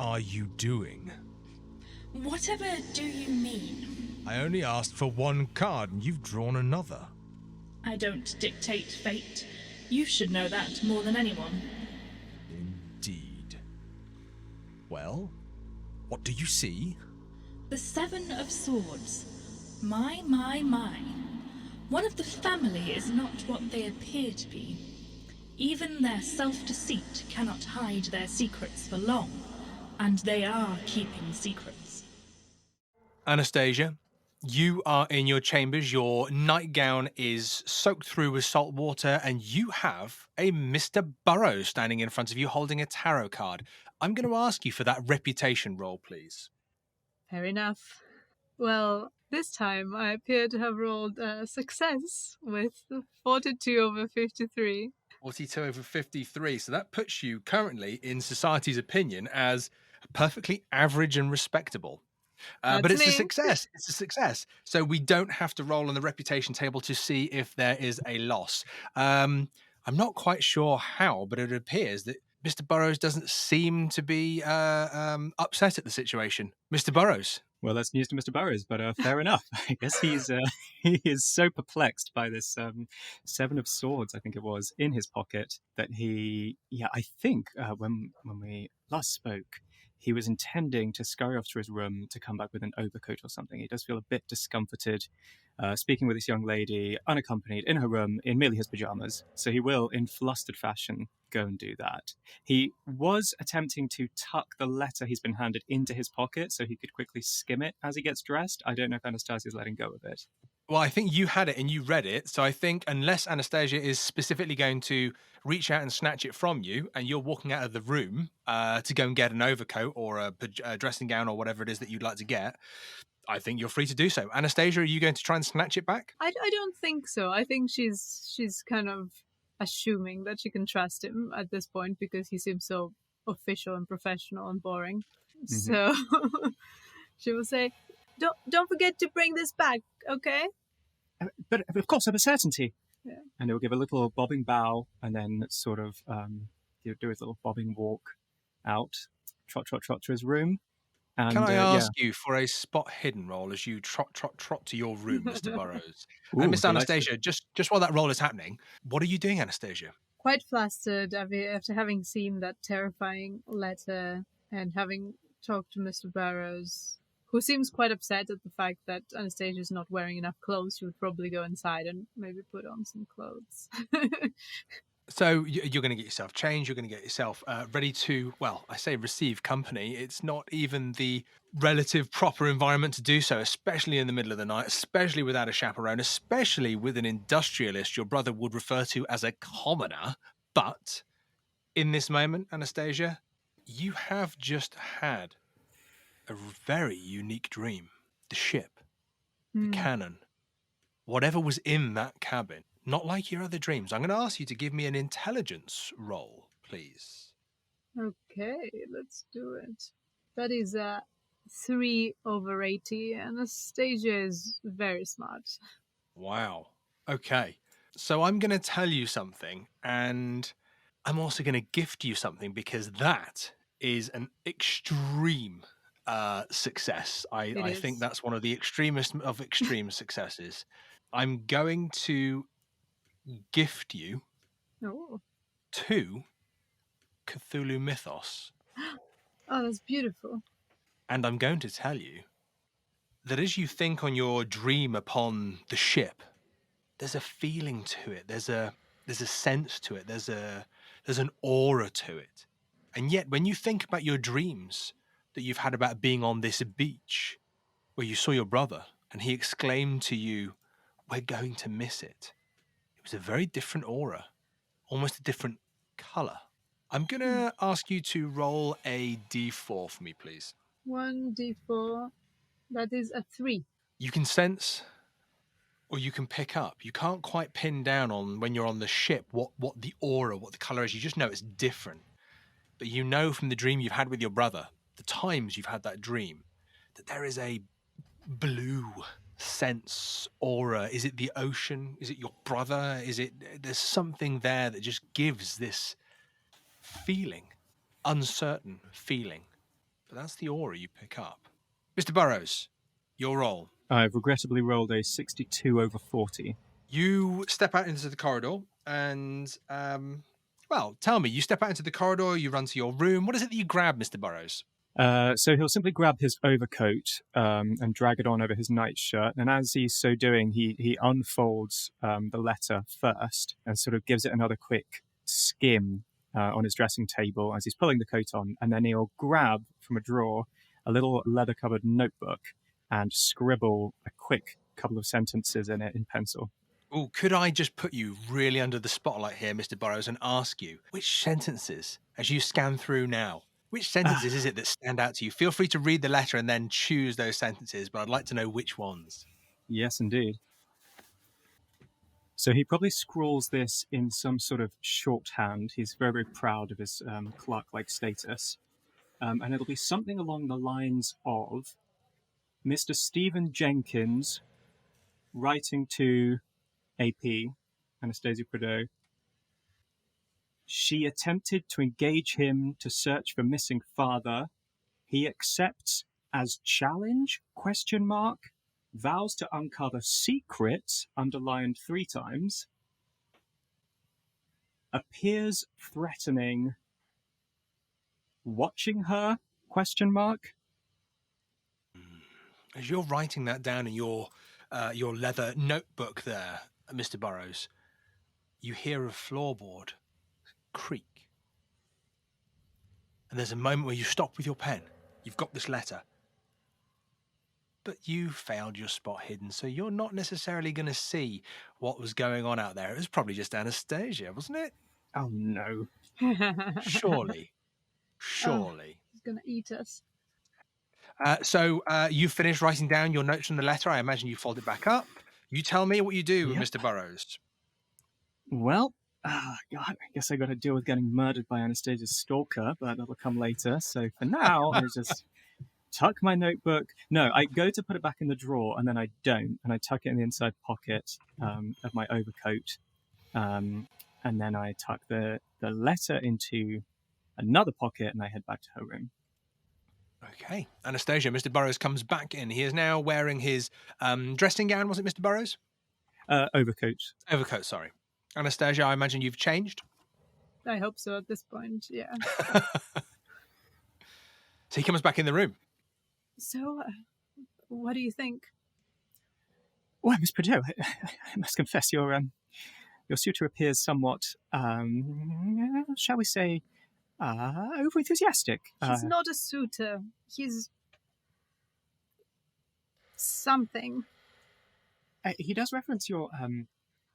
are you doing? Whatever do you mean? I only asked for one card and you've drawn another. I don't dictate fate. You should know that more than anyone. Indeed. Well, what do you see? The Seven of Swords. My. One of the family is not what they appear to be. Even their self-deceit cannot hide their secrets for long, and they are keeping secrets. Anastasia, you are in your chambers. Your nightgown is soaked through with salt water, and you have a Mr. Burrows standing in front of you holding a tarot card. I'm going to ask you for that reputation roll, please. Fair enough. Well, this time I appear to have rolled a success with 42 over 53. 42 over 53. So that puts you currently, in society's opinion, as perfectly average and respectable. But it's a success. It's a success. So we don't have to roll on the reputation table to see if there is a loss. I'm not quite sure how, but it appears that Mr. Burrows doesn't seem to be upset at the situation. Mr. Burrows. Well, that's news to Mr. Burrows, but fair enough. I guess he is so perplexed by this Seven of Swords, I think it was, in his pocket that I think when we last spoke, he was intending to scurry off to his room to come back with an overcoat or something. He does feel a bit discomforted speaking with this young lady, unaccompanied, in her room, in merely his pajamas. So he will, in flustered fashion, go and do that. He was attempting to tuck the letter he's been handed into his pocket so he could quickly skim it as he gets dressed. I don't know if Anastasia's letting go of it. Well, I think you had it and you read it. So I think unless Anastasia is specifically going to reach out and snatch it from you and you're walking out of the room to go and get an overcoat or a dressing gown or whatever it is that you'd like to get, I think you're free to do so. Anastasia, are you going to try and snatch it back? I don't think so. I think she's kind of assuming that she can trust him at this point because he seems so official and professional and boring. Mm-hmm. So she will say, don't forget to bring this back, okay? But of course, of a certainty. Yeah. And he'll give a little bobbing bow and then sort of he'll do his little bobbing walk out, trot to his room. And, can I ask you for a spot hidden roll as you trot to your room, Mr. Burrows? Ooh, and Miss Anastasia, just while that roll is happening, what are you doing, Anastasia? Quite flustered after having seen that terrifying letter and having talked to Mr. Burrows, who seems quite upset at the fact that Anastasia is not wearing enough clothes. She would probably go inside and maybe put on some clothes. So you're going to get yourself changed. You're going to get yourself ready to, well, I say receive company. It's not even the relative proper environment to do so, especially in the middle of the night, especially without a chaperone, especially with an industrialist your brother would refer to as a commoner. But in this moment, Anastasia, you have just had a very unique dream. The ship, the cannon, whatever was in that cabin. Not like your other dreams. I'm going to ask you to give me an intelligence roll, please. Okay, let's do it. That is 3 over 80. Anastasia is very smart. Wow. Okay. So I'm going to tell you something, and I'm also going to gift you something because that is an extreme success. I think that's one of the extremest of extreme successes. I'm going to gift you 2 Cthulhu mythos. Oh, that's beautiful. And I'm going to tell you that as you think on your dream upon the ship, there's a feeling to it. There's a sense to it. There's an aura to it. And yet when you think about your dreams that you've had about being on this beach where you saw your brother and he exclaimed to you, "We're going to miss it." It was a very different aura, almost a different color. I'm going to ask you to roll a d4 for me, please. 1d4. That is a 3. You can sense or you can pick up. You can't quite pin down on when you're on the ship what the aura, what the color is. You just know it's different. But you know from the dream you've had with your brother, the times you've had that dream, that there is a blue sense, aura. Is it the ocean? Is it your brother? There's something there that just gives this feeling, uncertain feeling. but that's the aura you pick up. Mr. Burrows, your roll. I've regrettably rolled a 62 over 40. You step out into the corridor and, well, tell me, you step out into the corridor, you run to your room. What is it that you grab, Mr. Burrows? So he'll simply grab his overcoat and drag it on over his nightshirt. And as he's so doing, he unfolds the letter first and sort of gives it another quick skim on his dressing table as he's pulling the coat on. And then he'll grab from a drawer a little leather-covered notebook and scribble a quick couple of sentences in it in pencil. Oh, could I just put you really under the spotlight here, Mr. Burrows, and ask you, which sentences, as you scan through now, which sentences is it that stand out to you? Feel free to read the letter and then choose those sentences, but I'd like to know which ones. Yes, indeed. So he probably scrawls this in some sort of shorthand. He's very, very proud of his clerk-like status. And it'll be something along the lines of Mr. Stephen Jenkins writing to AP, Anastasia Prideaux. She attempted to engage him to search for missing father. He accepts as challenge, ? Vows to uncover secrets, underlined 3 times. Appears threatening. Watching her, ? As you're writing that down in your leather notebook there, Mr. Burrows, you hear a floorboard creak. And there's a moment where you stop with your pen. You've got this letter. But you failed your spot hidden, so you're not necessarily going to see what was going on out there. It was probably just Anastasia, wasn't it? Oh, no. Surely. Oh, he's going to eat us. So you finished writing down your notes from the letter. I imagine you fold it back up. You tell me what you do, Yep. Mr. Burrows. Well, God, I guess I got to deal with getting murdered by Anastasia's stalker, but that'll come later. So for now, I just tuck my notebook. No, I go to put it back in the drawer, and then I don't, and I tuck it in the inside pocket of my overcoat, and then I tuck the letter into another pocket, and I head back to her room. Okay. Anastasia, Mr. Burrows comes back in. He is now wearing his dressing gown, was it, Mr. Burrows? Overcoat. Overcoat, sorry. Anastasia, I imagine you've changed? I hope so at this point, yeah. So he comes back in the room. So, what do you think? Well, Miss Prideaux, I must confess, your suitor appears somewhat, shall we say, over-enthusiastic. He's not a suitor. He's something. He does reference your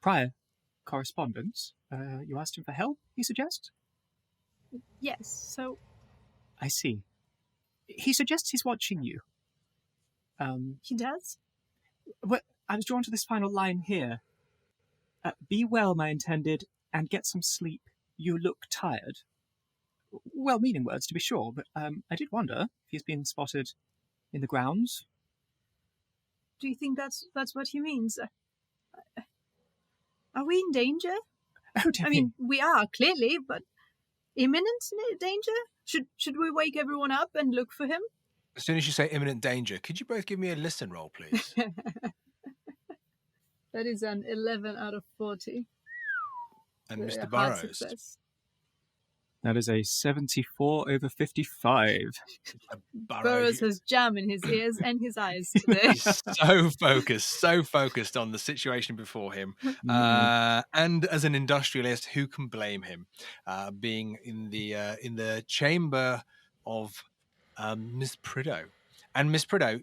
prior correspondence. You asked him for help, he suggests? Yes, so I see. He suggests he's watching you. he does? Well, I was drawn to this final line here. Be well, my intended, and get some sleep. You look tired. Well-meaning words, to be sure, but I did wonder if he's been spotted in the grounds. Do you think that's what he means? Are we in danger? Oh, dear I mean, we are, clearly, but imminent danger? Should we wake everyone up and look for him? As soon as you say imminent danger, could you both give me a listen roll, please? That is an 11 out of 40. And Very Mr. hard Burrows. success. That is a 74 over 55. Burrows has jam in his ears and his eyes today. He's so focused on the situation before him. And as an industrialist, who can blame him? Being in the chamber of Miss Prideaux. And Miss Prideaux,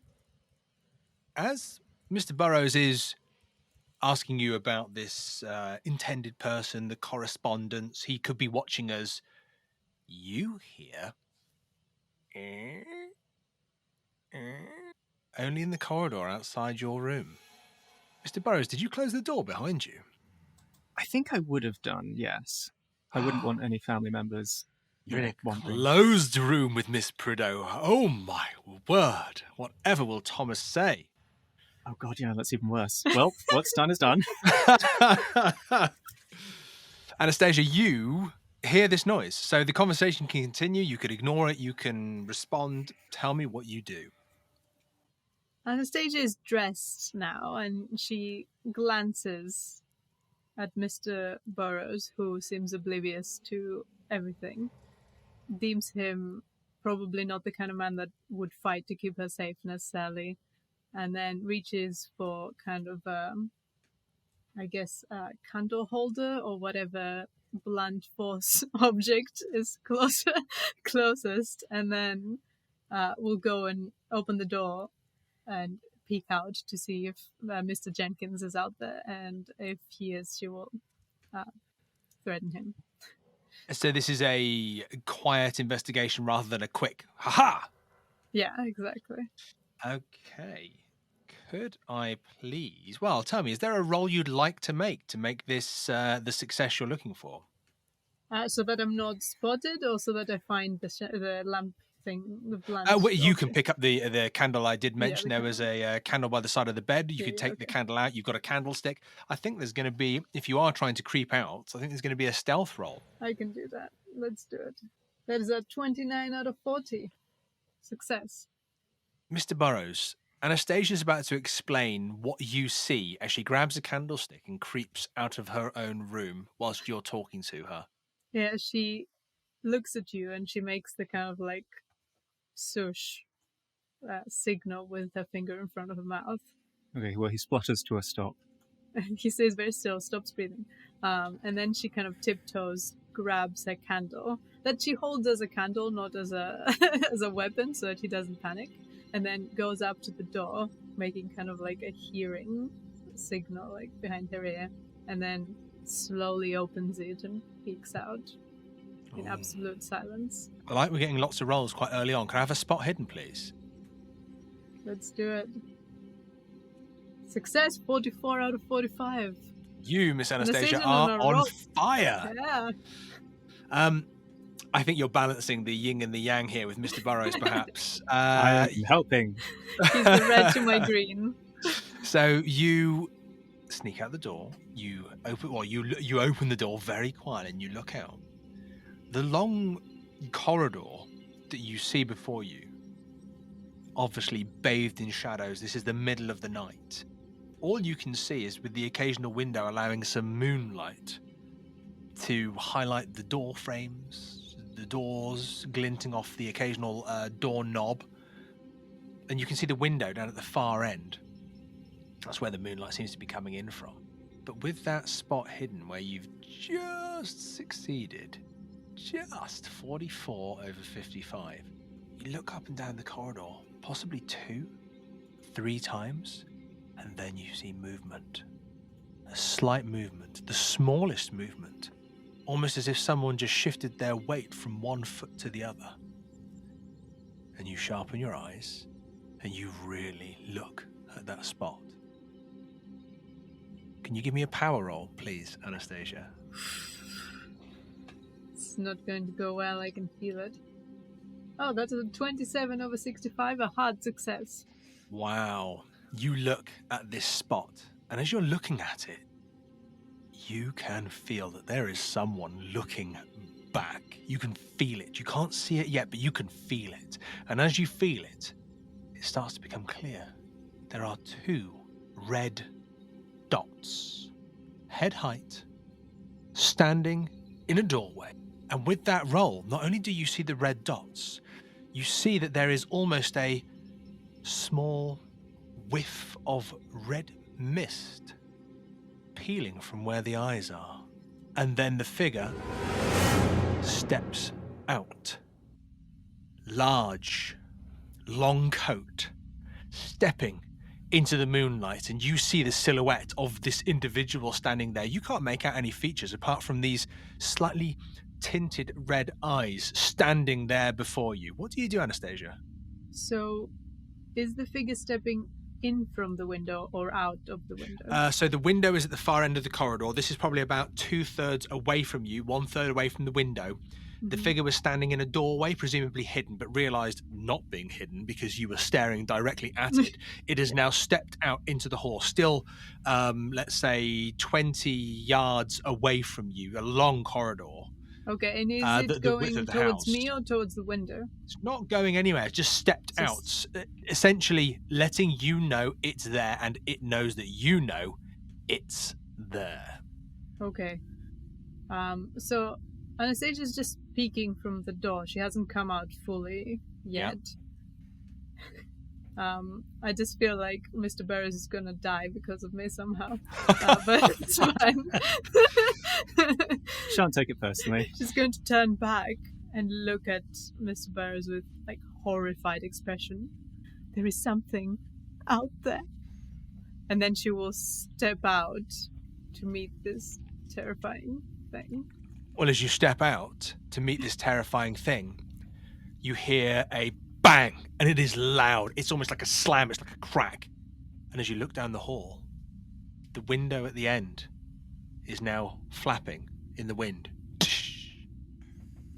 as Mr. Burrows is asking you about this intended person, the correspondence, he could be watching us, you hear only in the corridor outside your room. Mr. Burrows, did you close the door behind you? I think I would have done, yes. I wouldn't want any family members. You're in a wandering. closed room with Miss Prideaux. Oh my word. Whatever will Thomas say? Oh, God, yeah, that's even worse. Well, what's done is done. Anastasia, you hear this noise. So the conversation can continue. You could ignore it. You can respond. Tell me what you do. Anastasia is dressed now, and she glances at Mr. Burrows, who seems oblivious to everything, deems him probably not the kind of man that would fight to keep her safe necessarily, and then reaches for kind of, I guess, a candle holder or whatever blunt force object is closest, and then will go and open the door and peek out to see if Mr. Jenkins is out there, and if he is, she will threaten him. So this is a quiet investigation rather than a quick ha-ha. Yeah, exactly. Okay. Could I please? Well, tell me, is there a role you'd like to make this the success you're looking for? So that I'm not spotted, or so that I find the lamp thing, the blunt. Well, you can pick up the candle I did mention. Yeah, there was a candle by the side of the bed. You could take okay. the candle out. You've got a candlestick. I think there's going to be, if you are trying to creep out, I think there's going to be a stealth roll. I can do that. Let's do it. That is a 29 out of 40. Success. Mr. Burrows, Anastasia's about to explain what you see as she grabs a candlestick and creeps out of her own room whilst you're talking to her. Yeah, she looks at you and she makes the kind of like swoosh signal with her finger in front of her mouth. Okay, well, he splutters to a stop. He stays very still, stops breathing. And then she kind of tiptoes, grabs her candle that she holds as a candle, not as a as a weapon, so that he doesn't panic, and then goes up to the door, making kind of like a hearing signal like behind her ear, and then slowly opens it and peeks out in absolute silence. I like we're getting lots of rolls quite early on. Can I have a spot hidden, please? Let's do it. Success, 44 out of 45. You, Miss Anastasia, Anastasia are on a on roll. fire. Yeah. I think you're balancing the yin and the yang here with Mr. Burrows, perhaps. I am helping. He's the red to my green. So you sneak out the door. You open the door very quietly, and you look out. The long corridor that you see before you, obviously bathed in shadows. This is the middle of the night. All you can see is, with the occasional window allowing some moonlight to highlight the door frames, the doors glinting off the occasional door knob, and you can see the window down at the far end. That's where the moonlight seems to be coming in from. But with that spot hidden where you've just succeeded, just 44 over 55, you look up and down the corridor, possibly 2, 3 times, and then you see movement. A slight movement, the smallest movement, almost as if someone just shifted their weight from one foot to the other. And you sharpen your eyes, and you really look at that spot. Can you give me a power roll, please, Anastasia? It's not going to go well, I can feel it. Oh, that's a 27 over 65, a hard success. Wow. You look at this spot, and as you're looking at it, you can feel that there is someone looking back. You can feel it. You can't see it yet, but you can feel it. And as you feel it, it starts to become clear. There are 2 red dots, head height, standing in a doorway. And with that roll, not only do you see the red dots, you see that there is almost a small whiff of red mist peeling from where the eyes are. And then the figure steps out. Large, long coat, stepping into the moonlight, and you see the silhouette of this individual standing there. You can't make out any features apart from these slightly tinted red eyes standing there before you. What do you do, Anastasia? So, is the figure stepping in from the window or out of the window? So the window is at the far end of the corridor. This is probably about 2/3 away from you, 1/3 away from the window. The figure was standing in a doorway, presumably hidden, but realised not being hidden because you were staring directly at it. It has now stepped out into the hall, still, let's say, 20 yards away from you, a long corridor. Okay, and is the it width going of the towards house. me or towards the window? It's not going anywhere. It's just stepped Just- out, essentially letting you know it's there, and it knows that you know it's there. Okay. So Anastasia's just peeking from the door. She hasn't come out fully yet. I just feel like Mr. Burrows is gonna die because of me somehow. But it's fine. Shan't take it personally. She's going to turn back and look at Mr. Burrows with like horrified expression. There is something out there. And then she will step out to meet this terrifying thing. Well, as you step out to meet this terrifying thing, you hear a bang, and it is loud. It's almost like a slam. It's like a crack. And as you look down the hall, the window at the end is now flapping in the wind,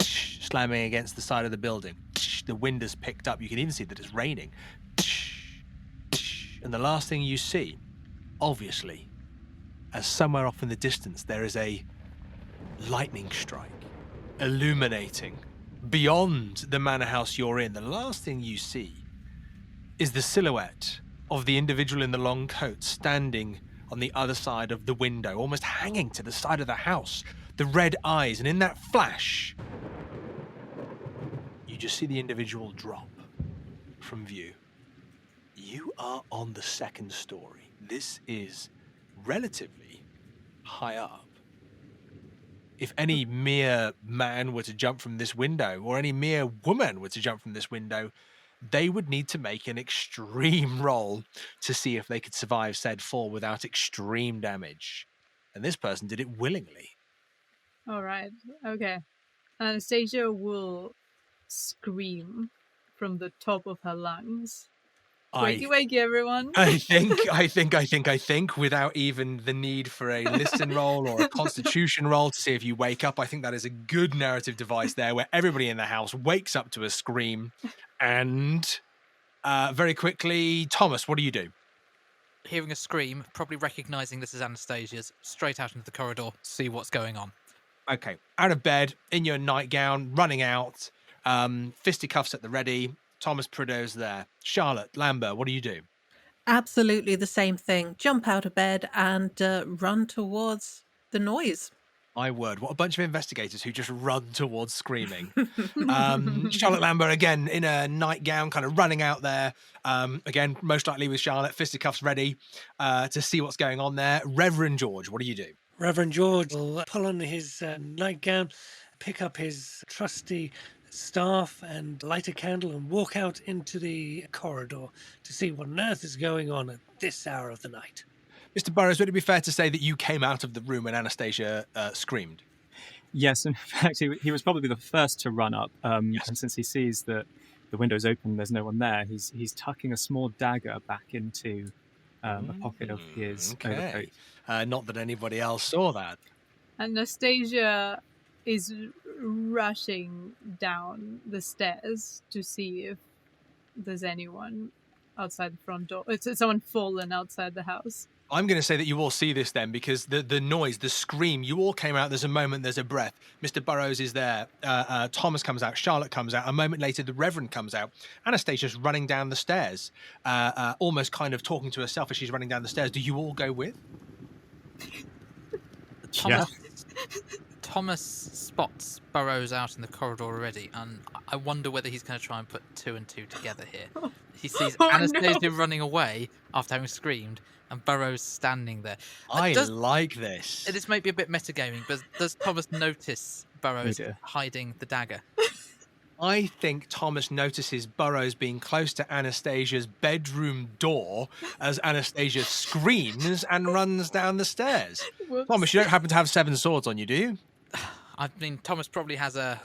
slamming against the side of the building. The wind has picked up. You can even see that it's raining. And the last thing you see, obviously, as somewhere off in the distance, there is a lightning strike illuminating beyond the manor house you're in. The last thing you see is the silhouette of the individual in the long coat standing on the other side of the window, almost hanging to the side of the house, the red eyes, and in that flash, you just see the individual drop from view. You are on the second story. This is relatively high up. If any mere man were to jump from this window, or any mere woman were to jump from this window, they would need to make an extreme roll to see if they could survive said fall without extreme damage. And this person did it willingly. All right. Okay. Anastasia will scream from the top of her lungs. Wakey, wakey, everyone. I think, without even the need for a listen roll or a constitution roll to see if you wake up, I think that is a good narrative device there where everybody in the house wakes up to a scream. And very quickly, Thomas, what do you do? Hearing a scream, probably recognising this is Anastasia's, straight out into the corridor, see what's going on. Okay, out of bed, in your nightgown, running out, fisticuffs at the ready. Thomas Prideaux there. Charlotte, Lambert, what do you do? Absolutely the same thing. Jump out of bed and run towards the noise. My word, what a bunch of investigators who just run towards screaming. Charlotte Lambert, again, in a nightgown, kind of running out there. Again, most likely with Charlotte, fisticuffs ready to see what's going on there. Reverend George, what do you do? Reverend George will pull on his nightgown, pick up his trusty staff and light a candle and walk out into the corridor to see what on earth is going on at this hour of the night. Mr. Burrows, would it be fair to say that you came out of the room when Anastasia screamed? Yes, in fact, he was probably the first to run up. Yes. And since he sees that the window's open, there's no one there, he's tucking a small dagger back into a pocket of his overcoat. Not that anybody else saw that. Anastasia is rushing down the stairs to see if there's anyone outside the front door. It's someone fallen outside the house. I'm going to say that you all see this then, because the noise, the scream, you all came out, there's a moment, there's a breath. Mr. Burrows is there, Thomas comes out, Charlotte comes out, a moment later the Reverend comes out. Anastasia's running down the stairs, almost kind of talking to herself as she's running down the stairs. Do you all go with? Thomas spots Burrows out in the corridor already, and I wonder whether he's going to try and put two and two together here. He sees Anastasia running away after having screamed, and Burrows standing there. I like this. This may be a bit metagaming, but does Thomas notice Burrows hiding the dagger? I think Thomas notices Burrows being close to Anastasia's bedroom door as Anastasia screams and runs down the stairs. Whoops. Thomas, you don't happen to have 7 swords on you, do you? I mean, Thomas probably has a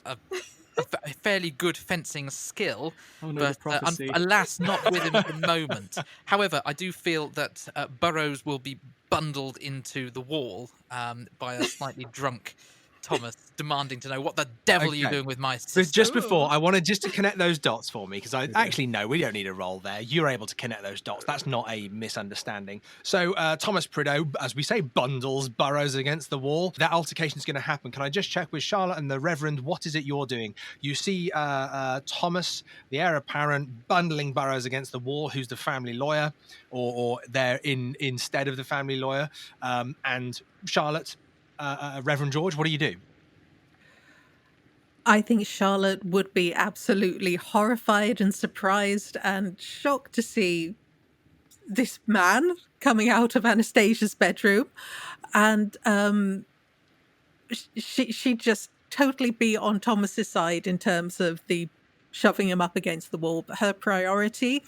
fairly good fencing skill, but alas, not with him at the moment. However, I do feel that Burrows will be bundled into the wall by a slightly drunk Thomas, demanding to know what the devil are you Okay. doing with my But sister. just before, I wanted just to connect those dots for me, because I actually no, we don't need a roll there. You're able to connect those dots. That's not a misunderstanding. So Thomas Prideaux, as we say, bundles Burrows against the wall. That altercation is going to happen. Can I just check with Charlotte and the Reverend? What is it you're doing? You see Thomas, the heir apparent, bundling Burrows against the wall, who's the family lawyer, or they're instead of the family lawyer. And Charlotte, Reverend George, what do you do? I think Charlotte would be absolutely horrified and surprised and shocked to see this man coming out of Anastasia's bedroom. And she'd just totally be on Thomas's side in terms of the shoving him up against the wall. But her priority,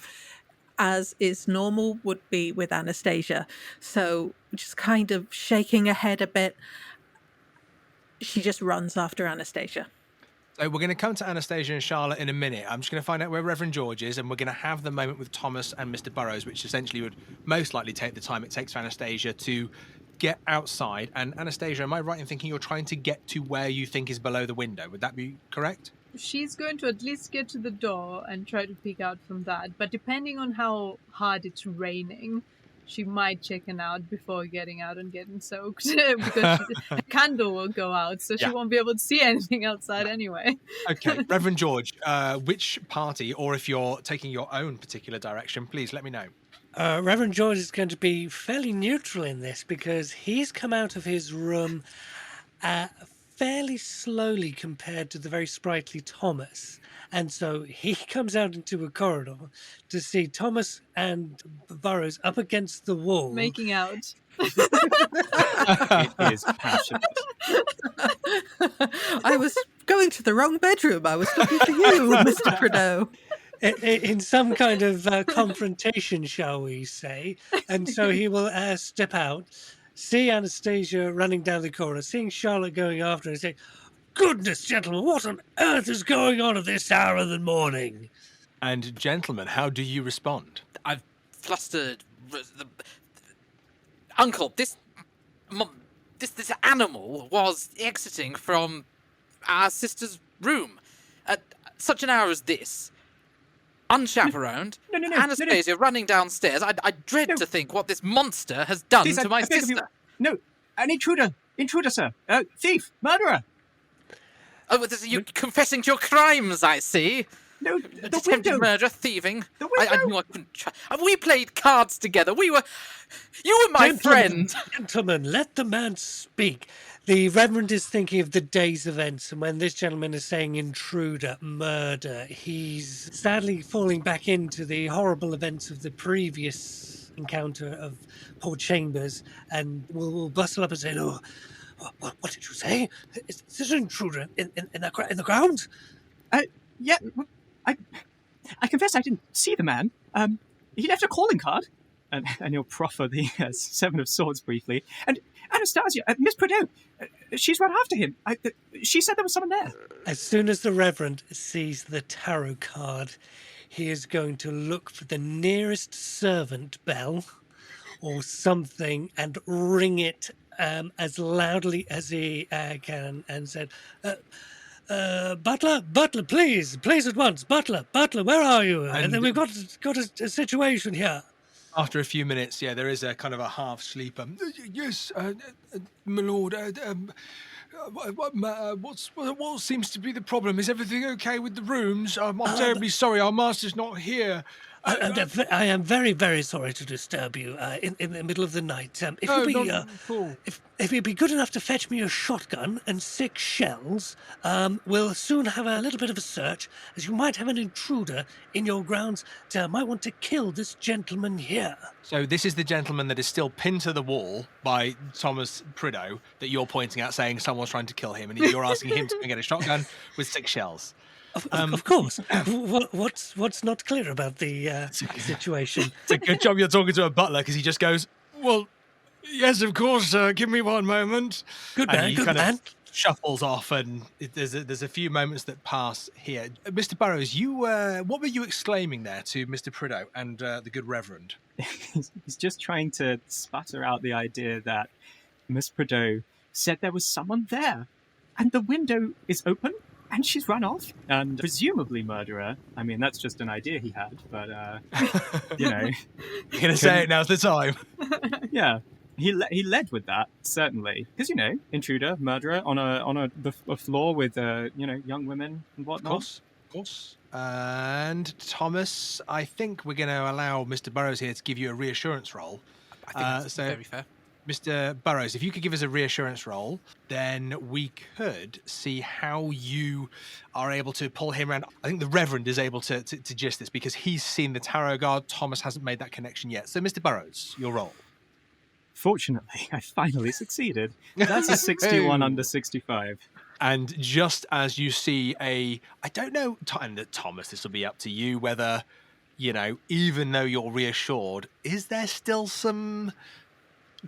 as is normal, would be with Anastasia. So just kind of shaking her head a bit, she just runs after Anastasia. So we're going to come to Anastasia and Charlotte in a minute. I'm just going to find out where Reverend George is, and we're going to have the moment with Thomas and Mr. Burrows, which essentially would most likely take the time it takes for Anastasia to get outside. And Anastasia, am I right in thinking you're trying to get to where you think is below the window? Would that be correct? She's going to at least get to the door and try to peek out from that. But depending on how hard it's raining, she might chicken out before getting out and getting soaked because the candle will go out, so she won't be able to see anything outside anyway. Okay, Reverend George, which party, or if you're taking your own particular direction, please let me know. Reverend George is going to be fairly neutral in this because he's come out of his room fairly slowly compared to the very sprightly Thomas. And so he comes out into a corridor to see Thomas and Burrows up against the wall. Making out. It is passionate. I was going to the wrong bedroom. I was looking for you, Mr. Prideaux. In some kind of confrontation, shall we say. And so he will step out, see Anastasia running down the corridor, seeing Charlotte going after her, and say, "Goodness, gentlemen, what on earth is going on at this hour of the morning?" And gentlemen, how do you respond? I've flustered. Uncle, this animal was exiting from our sister's room at such an hour as this. Unchaperoned, Anastasia running downstairs. I dread to think what this monster has done Please, to my I beg of you. sister. No, an intruder, sir, thief, murderer. Oh, you're confessing to your crimes, I see. No, Attempted murder, thieving. The I window. knew I couldn't try. We played cards together. You were my friend. Gentlemen, let the man speak. The Reverend is thinking of the day's events, and when this gentleman is saying intruder, murder, he's sadly falling back into the horrible events of the previous encounter of poor Chambers, and will bustle up and say, "Oh, what did you say? Is this an intruder in the ground?" Yeah, I confess I didn't see the man. He left a calling card. And he'll proffer the Seven of Swords briefly. And Anastasia, Miss Prideaux, she's run after him. She said there was someone there. As soon as the Reverend sees the tarot card, he is going to look for the nearest servant bell or something and ring it as loudly as he can and said, Butler, please at once. Butler, where are you? And then we've got a situation here. After a few minutes, there is a kind of a half sleeper. Yes, my lord. What seems to be the problem? Is everything okay with the rooms? I'm terribly sorry. Our master's not here. I am very, very sorry to disturb you in the middle of the night. If you'd be good enough to fetch me a shotgun and 6 shells, we'll soon have a little bit of a search, as you might have an intruder in your grounds that might want to kill this gentleman here. So this is the gentleman that is still pinned to the wall by Thomas Prideaux that you're pointing at, saying someone's trying to kill him, and you're asking him to get a shotgun with 6 shells. Of course. What's not clear about the situation? It's a good job you're talking to a butler, because he just goes, "Well, yes, of course, give me one moment." Good man. Shuffles off, and there's a few moments that pass here. Mr. Burrows, you what were you exclaiming there to Mr. Prideaux and the good Reverend? He's just trying to sputter out the idea that Miss Prideaux said there was someone there. and the window is open, and she's run off. And presumably murderer. I mean, that's just an idea he had, but, you know. You're going to say it, now's the time. Yeah. He led with that, certainly. Because, you know, intruder, murderer on a floor with, you know, young women and whatnot. Of course. And Thomas, I think we're going to allow Mr. Burrows here to give you a reassurance roll. I think that's very fair. Mr. Burrows, if you could give us a reassurance roll, then we could see how you are able to pull him around. I think the Reverend is able to gist this because he's seen the tarot card. Thomas hasn't made that connection yet. So, Mr. Burrows, your roll. Fortunately, I finally succeeded. That's a 61 under 65. And just as you see I don't know, and Thomas, this will be up to you, whether, you know, even though you're reassured, is there still some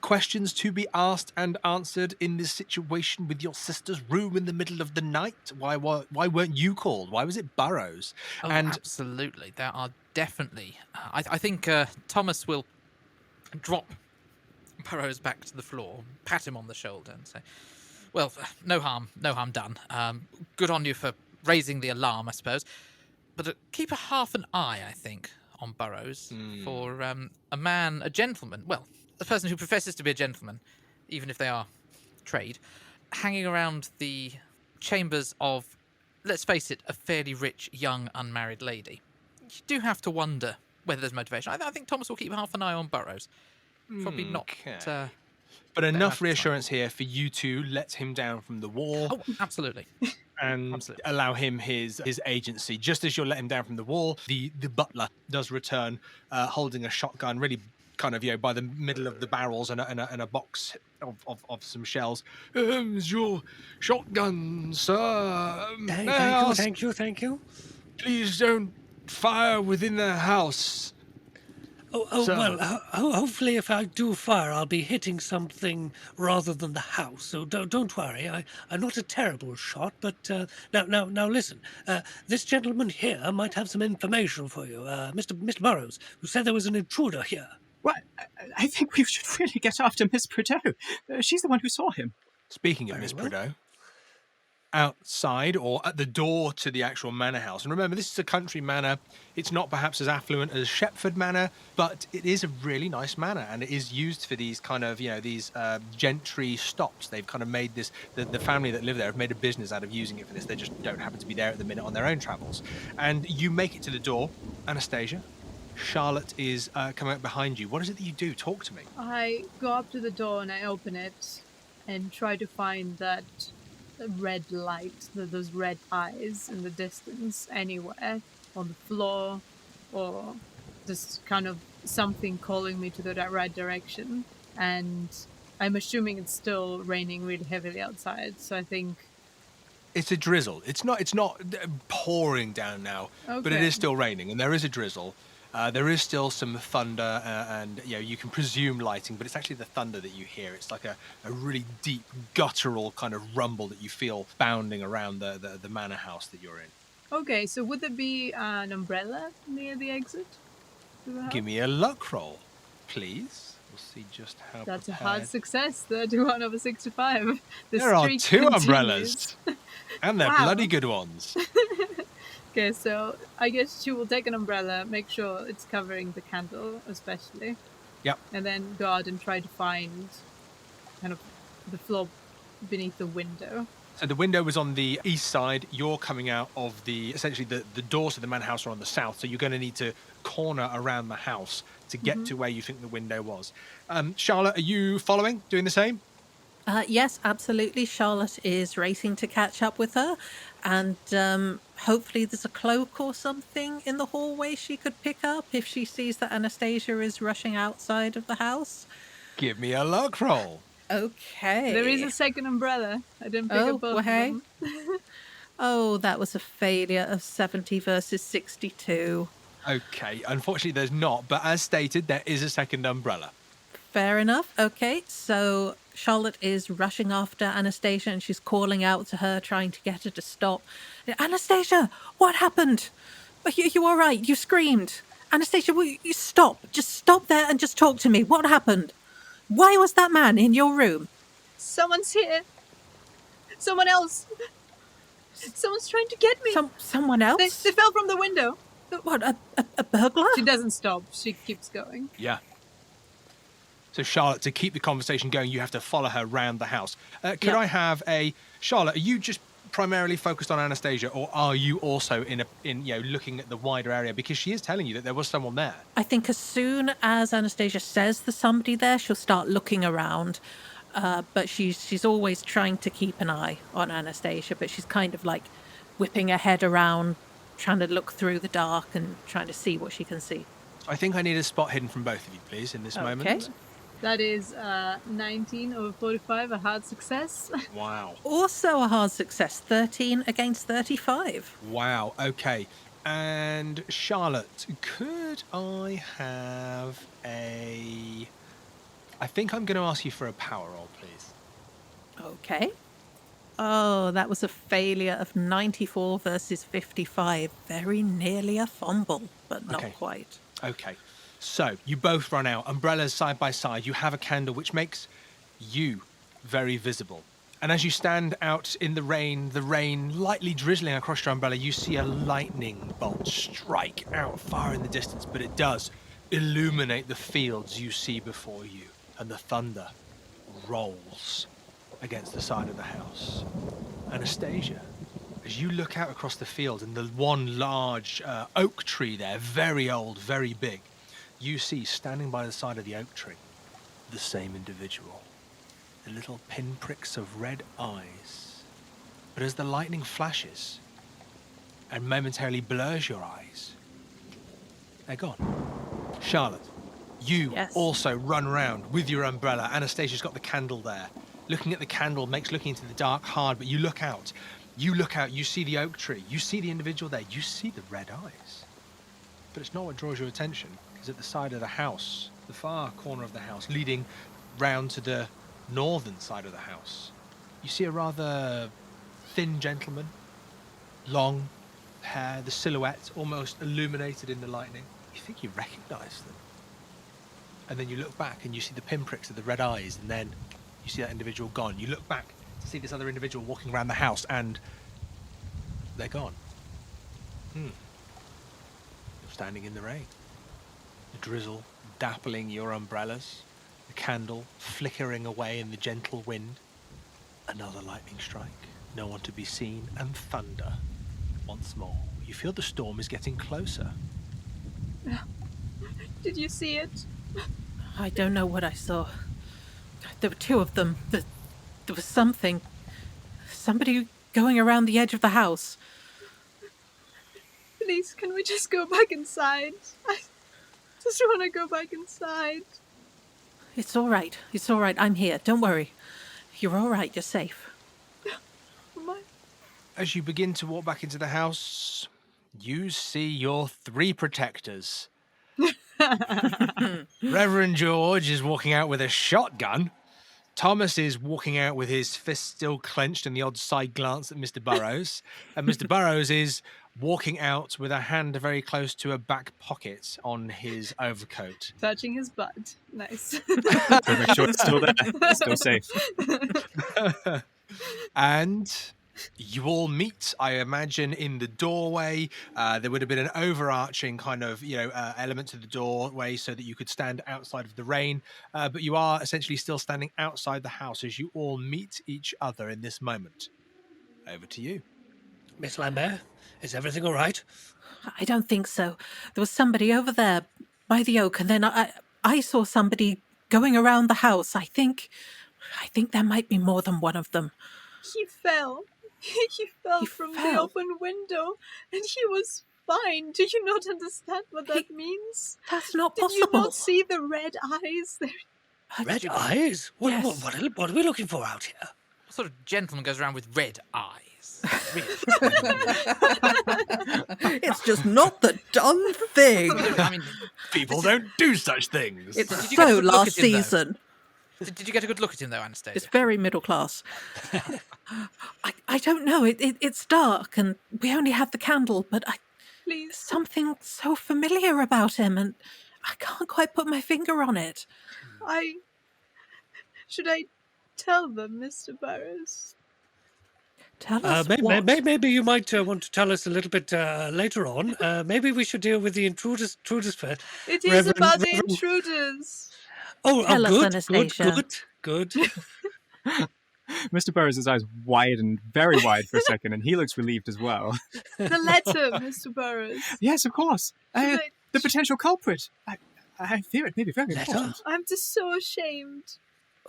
questions to be asked and answered in this situation with your sister's room in the middle of the night? Why weren't you called? Why was it Burrows? Oh, and absolutely. There are definitely. I think Thomas will drop Burrows back to the floor, pat him on the shoulder and say, well, no harm done. Good on you for raising the alarm, I suppose. But keep a half an eye, I think, on Burrows for a gentleman, well, a person who professes to be a gentleman, even if they are trade, hanging around the chambers of, let's face it, a fairly rich, young, unmarried lady. You do have to wonder whether there's motivation. I think Thomas will keep half an eye on Burrows. Probably not. But enough reassurance here for you to let him down from the wall. Oh, absolutely. And allow him his agency. Just as you're letting him down from the wall, the butler does return, holding a shotgun, really kind of, you know, by the middle of the barrels and a box of some shells. Is your shotgun, sir? Thank you. Please don't fire within the house. Well, hopefully if I do fire, I'll be hitting something rather than the house. So don't worry. I'm not a terrible shot, but now listen. This gentleman here might have some information for you, Mr. Burrows, who said there was an intruder here. Well, I think we should really get after Miss Prideaux. She's the one who saw him. Speaking of Miss Prideaux, outside or at the door to the actual manor house. And remember, this is a country manor. It's not perhaps as affluent as Shepford Manor, but it is a really nice manor, and it is used for these kind of, you know, these gentry stops. They've kind of made this, the family that live there have made a business out of using it for this. They just don't happen to be there at the minute on their own travels. And you make it to the door, Anastasia. Charlotte is coming up behind you. What is it that you do? Talk to me. I go up to the door and I open it and try to find that red light, those red eyes in the distance anywhere, on the floor, or just kind of something calling me to the right direction. And I'm assuming it's still raining really heavily outside, so I think it's a drizzle. It's not pouring down now, but it is still raining, and there is a drizzle. There is still some thunder, and you know, you can presume lighting, but it's actually the thunder that you hear. It's like a really deep, guttural kind of rumble that you feel bounding around the manor house that you're in. Okay, so would there be an umbrella near the exit to the house? Give me a luck roll, please. We'll see just how That's prepared. a hard success, 31 over 65. There are two umbrellas, and they're bloody good ones. Okay, so I guess she will take an umbrella, make sure it's covering the candle especially. Yep. And then go out and try to find kind of the floor beneath the window. So the window was on the east side. You're coming out of essentially the doors of the manor house are on the south, so you're going to need to corner around the house to get to where you think the window was. Charlotte, are you following, doing the same? Yes, absolutely. Charlotte is racing to catch up with her, and hopefully there's a cloak or something in the hallway she could pick up if she sees that Anastasia is rushing outside of the house. Give me a luck roll. Okay. There is a second umbrella. I didn't pick up both of them. Oh, that was a failure of 70 versus 62. Okay, unfortunately there's not, but as stated, there is a second umbrella. Fair enough. Okay, so Charlotte is rushing after Anastasia and she's calling out to her, trying to get her to stop. Anastasia, what happened? You all right? You screamed. Anastasia, will you stop? Just stop there and just talk to me. What happened? Why was that man in your room? Someone's here. Someone else! Someone's trying to get me! Someone else? They fell from the window! What, a burglar? She doesn't stop. She keeps going. Yeah. So, Charlotte, to keep the conversation going, you have to follow her round the house. Could I have a... Charlotte, are you just primarily focused on Anastasia, or are you also in looking at the wider area? Because she is telling you that there was someone there. I think as soon as Anastasia says there's somebody there, she'll start looking around. But she's always trying to keep an eye on Anastasia, but she's kind of like whipping her head around, trying to look through the dark and trying to see what she can see. I think I need a spot hidden from both of you, please, in this moment. That is 19 over 45, a hard success. Wow. Also a hard success, 13 against 35. Wow, okay. And Charlotte, could I have a... I think I'm going to ask you for a power roll, please. Okay. Oh, that was a failure of 94 versus 55. Very nearly a fumble, but not quite. Okay. So, you both run out, umbrellas side by side. You have a candle, which makes you very visible. And as you stand out in the rain lightly drizzling across your umbrella, you see a lightning bolt strike out far in the distance, but it does illuminate the fields you see before you, and the thunder rolls against the side of the house. Anastasia, as you look out across the field and the one large oak tree there, very old, very big, you see standing by the side of the oak tree the same individual. The little pinpricks of red eyes. But as the lightning flashes and momentarily blurs your eyes, they're gone. Charlotte, you also run around with your umbrella. Anastasia's got the candle there. Looking at the candle makes looking into the dark hard, but you look out. You see the oak tree. You see the individual there. You see the red eyes. But it's not what draws your attention. Because at the side of the house, the far corner of the house, leading round to the northern side of the house, you see a rather thin gentleman, long hair, the silhouette almost illuminated in the lightning. You think you recognise them. And then you look back and you see the pinpricks of the red eyes, and then you see that individual gone. You look back to see this other individual walking around the house, and they're gone. You're standing in the rain. The drizzle dappling your umbrellas, the candle flickering away in the gentle wind. Another lightning strike, no one to be seen, and thunder once more. You feel the storm is getting closer. Did you see it? I don't know what I saw. There were two of them. There was somebody going around the edge of the house. Please, can we just go back inside? I just want to go back inside. It's all right. It's all right. I'm here. Don't worry. You're all right. You're safe. Am I? As you begin to walk back into the house, you see your three protectors. Reverend George is walking out with a shotgun. Thomas is walking out with his fist still clenched and the odd side glance at Mr. Burrows. And Mr. Burrows is walking out with a hand very close to a back pocket on his overcoat. Touching his butt. Nice. So make sure it's still there. It's still safe. And you all meet, I imagine, in the doorway. There would have been an overarching kind of, element to the doorway so that you could stand outside of the rain. But you are essentially still standing outside the house as you all meet each other in this moment. Over to you. Miss Lambert, is everything all right? I don't think so. There was somebody over there by the oak, and then I saw somebody going around the house. I think there might be more than one of them. He fell. He fell from the open window, and he was fine. Do you not understand what that means? That's not possible. Did you not see the red eyes? Red eyes? Yes. What are we looking for out here? What sort of gentleman goes around with red eyes? It's just not the done thing. I mean, People don't do such things. It's Did you get a so good look last at him, though? season. Did you get a good look at him, though, Anastasia? It's very middle class. I don't know. It's dark, and we only have the candle, but Please. something so familiar about him, and I can't quite put my finger on it. Should I tell them, Mr. Burrows? Tell us what? Maybe you might want to tell us a little bit later on. Maybe we should deal with the intruders first. It is about the intruders. Tell us, good, Anastasia. good. Mr. Burrows' eyes widened very wide for a second, and he looks relieved as well. The letter, Mr. Burrows. Yes, of course. The potential culprit. I fear it may be very important. I'm just so ashamed.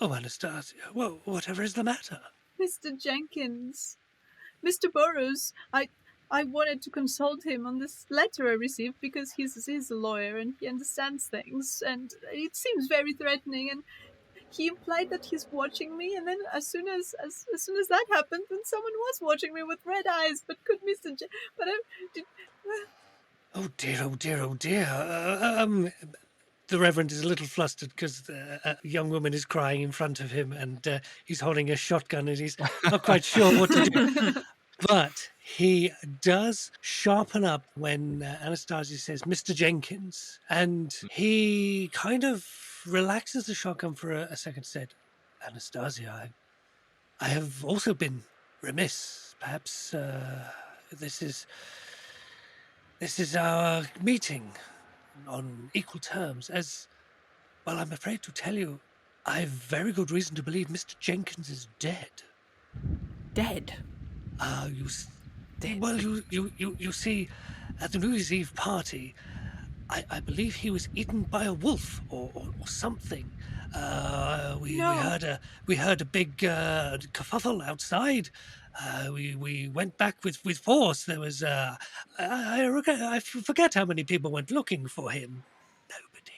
Oh, Anastasia, whatever is the matter? Mr. Jenkins. Mr. Burrows, I wanted to consult him on this letter I received because he's a lawyer and he understands things, and it seems very threatening, and he implied that he's watching me, and then as soon as that happened, then someone was watching me with red eyes. But could Mr. Oh dear. The Reverend is a little flustered because a young woman is crying in front of him, and he's holding a shotgun, and he's not quite sure what to do. But he does sharpen up when Anastasia says, Mr. Jenkins, and he kind of relaxes the shotgun for a second, said, Anastasia, I have also been remiss. Perhaps this is our meeting on equal terms, as, well, I'm afraid to tell you, I have very good reason to believe Mr. Jenkins is dead. Dead? You see, at the New Year's Eve party, I believe he was eaten by a wolf or something. We heard a big kerfuffle outside. We went back with force. There was I forget how many people went looking for him. Nobody.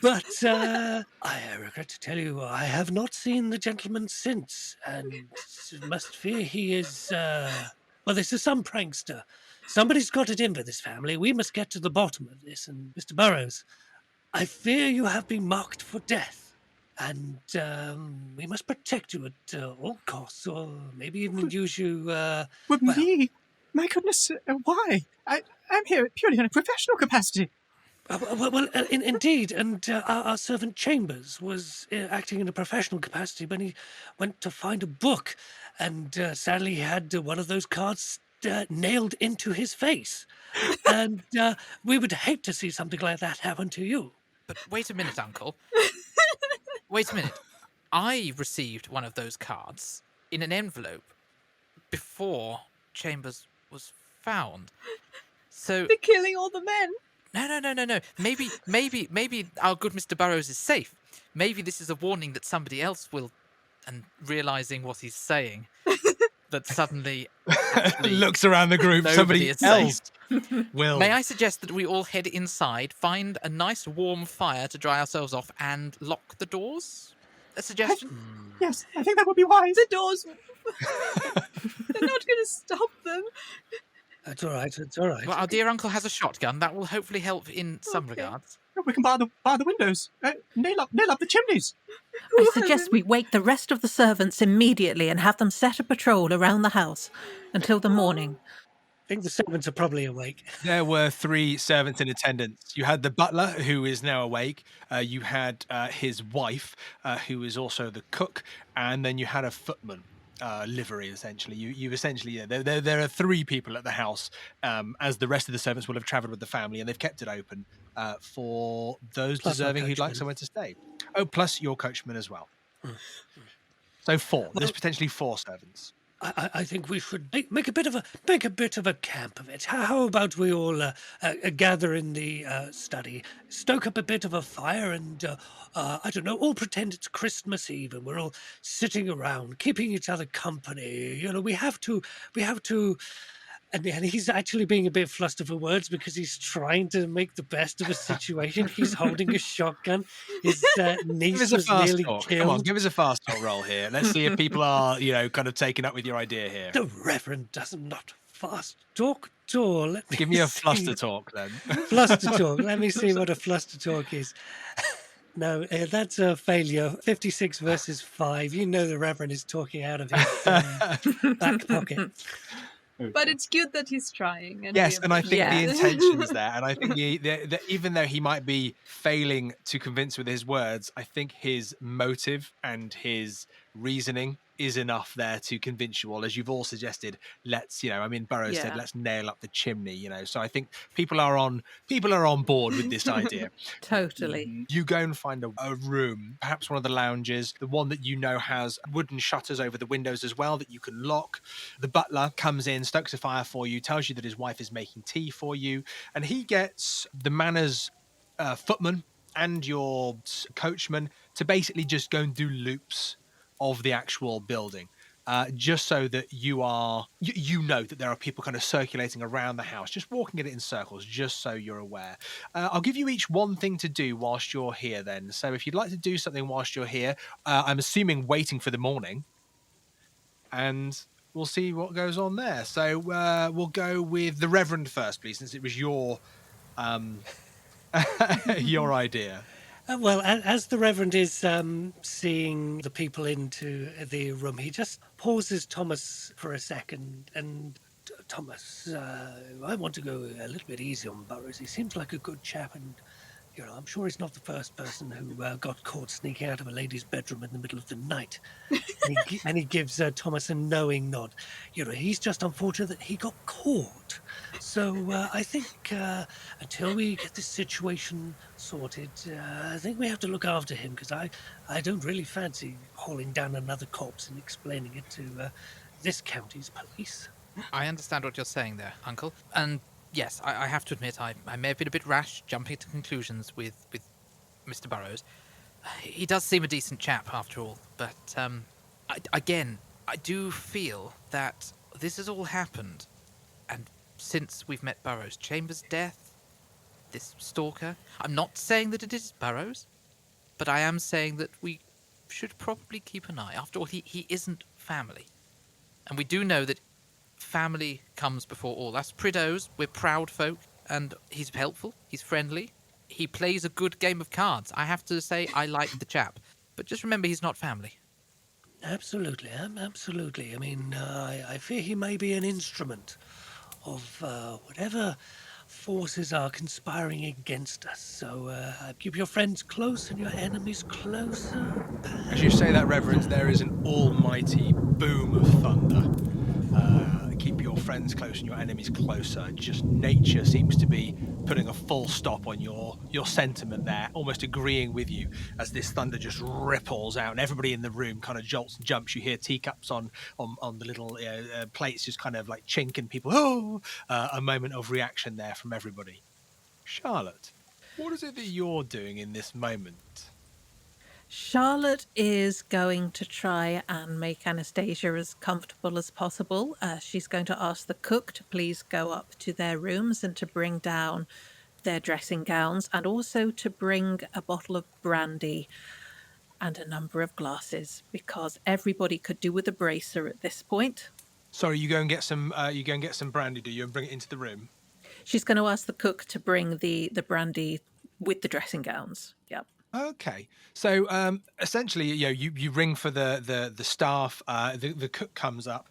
But I regret to tell you, I have not seen the gentleman since, and must fear he is. Well, this is some prankster. Somebody's got it in for this family. We must get to the bottom of this. And Mr. Burrows, I fear you have been marked for death. And we must protect you at all costs, or maybe even use you... me? My goodness, why? I'm here purely in a professional capacity. Indeed, and our servant Chambers was acting in a professional capacity when he went to find a book, and sadly he had one of those cards nailed into his face. And we would hate to see something like that happen to you. But wait a minute, Uncle. Wait a minute. I received one of those cards in an envelope before Chambers was found. So they're killing all the men. No. Maybe our good Mr. Burrows is safe. Maybe this is a warning that somebody else will, and realizing what he's saying, that suddenly looks around the group. Somebody else will. May I suggest that we all head inside, find a nice warm fire to dry ourselves off, and lock the doors? A suggestion? Yes, I think that would be wise. The doors. They're not going to stop them. It's all right. Well, our dear uncle has a shotgun. That will hopefully help in some regards. We can bar the windows. Nail up the chimneys. I suggest we wake the rest of the servants immediately and have them set a patrol around the house until the morning. I think the servants are probably awake. There were 3 servants in attendance. You had the butler, who is now awake. You had his wife, who is also the cook, and then you had a footman. Livery, essentially. You essentially, there are 3 people at the house, as the rest of the servants will have travelled with the family, and they've kept it open for those plus deserving who'd like somewhere to stay. Oh, plus your coachman as well. So 4. Well, there's potentially 4 servants. I think we should make a bit of a camp of it. How about we all gather in the study, stoke up a bit of a fire, and I don't know, all pretend it's Christmas Eve, and we're all sitting around, keeping each other company. You know, we have to. And he's actually being a bit flustered for words because he's trying to make the best of a situation. He's holding a shotgun. His niece was nearly killed. Come on, give us a fast talk roll here. Let's see if people are, kind of taken up with your idea here. The Reverend does not fast talk at all. Give me a fluster talk then. Fluster talk. Let me see what a fluster talk is. No, that's a failure. 56 versus 5. You know the Reverend is talking out of his back pocket. But it's good that he's trying. Yes, and I think the intention's there. And I think the even though he might be failing to convince with his words, I think his motive and his reasoning is enough there to convince you all, as you've all suggested. Let's, Burrows said, Yeah. let's nail up the chimney, So I think people are on board with this idea. Totally. Mhm. You go and find a room, perhaps one of the lounges, the one that has wooden shutters over the windows as well that you can lock. The butler comes in, stokes a fire for you, tells you that his wife is making tea for you, and he gets the manor's footman and your coachman to basically just go and do loops of the actual building. Just so that you know that there are people kind of circulating around the house, just walking at it in circles, just so you're aware. I'll give you each one thing to do whilst you're here then. So if you'd like to do something whilst you're here, I'm assuming waiting for the morning, and we'll see what goes on there. So we'll go with the Reverend first, please, since it was your your idea. Well, as the Reverend is seeing the people into the room, he just pauses Thomas for a second. And Thomas, I want to go a little bit easy on Burrows. He seems like a good chap, and I'm sure he's not the first person who got caught sneaking out of a lady's bedroom in the middle of the night. And he gives Thomas a knowing nod. He's just unfortunate that he got caught. So I think until we get this situation sorted, I think we have to look after him, because I don't really fancy hauling down another corpse and explaining it to this county's police. I understand what you're saying there, Uncle. And yes, I have to admit, I may have been a bit rash jumping to conclusions with Mr. Burrows. He does seem a decent chap, after all. But, I do feel that this has all happened. And since we've met Burrows, Chambers' death, this stalker, I'm not saying that it is Burrows, but I am saying that we should probably keep an eye. After all, he isn't family. And we do know that family comes before all. Us Prideaux, we're proud folk, and he's helpful, he's friendly, he plays a good game of cards. I have to say, I like the chap. But just remember, he's not family. Absolutely, absolutely. I mean, I fear he may be an instrument of whatever forces are conspiring against us. So keep your friends close and your enemies closer. As you say that, Reverend, there is an almighty boom of thunder. Keep your friends close and your enemies closer. Just nature seems to be putting a full stop on your sentiment there, almost agreeing with you as this thunder just ripples out and everybody in the room kind of jolts and jumps. You hear teacups on the little plates just kind of like chink, and people, a moment of reaction there from everybody. Charlotte, what is it that you're doing in this moment? Charlotte is going to try and make Anastasia as comfortable as possible. She's going to ask the cook to please go up to their rooms and to bring down their dressing gowns, and also to bring a bottle of brandy and a number of glasses, because everybody could do with a bracer at this point. Sorry, you go and get some. You go and get some brandy, do you, and bring it into the room? She's going to ask the cook to bring the brandy with the dressing gowns. Yep. Okay, so essentially, you ring for the staff. The cook comes up.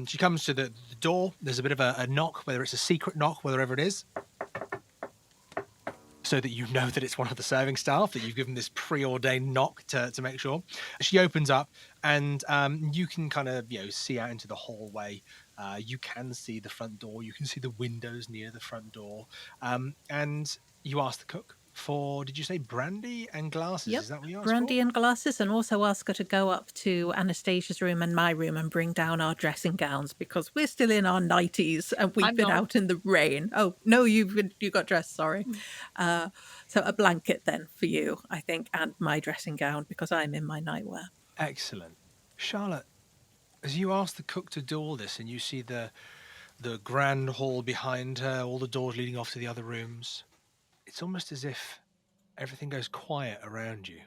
She comes to the door. There's a bit of a knock, whether it's a secret knock, whatever it is, so that you know that it's one of the serving staff, that you've given this preordained knock to make sure. She opens up, and you can kind of see out into the hallway. You can see the front door. You can see the windows near the front door, and you ask the cook for, did you say brandy and glasses? Yep. Is that what you asked Brandy for? and glasses, and also ask her to go up to Anastasia's room and my room and bring down our dressing gowns, because we're still in our 90s and we've been out in the rain. Oh, no, you got dressed, sorry. So a blanket then for you, I think, and my dressing gown, because I'm in my nightwear. Excellent. Charlotte, as you ask the cook to do all this and you see the grand hall behind her, all the doors leading off to the other rooms, it's almost as if everything goes quiet around you.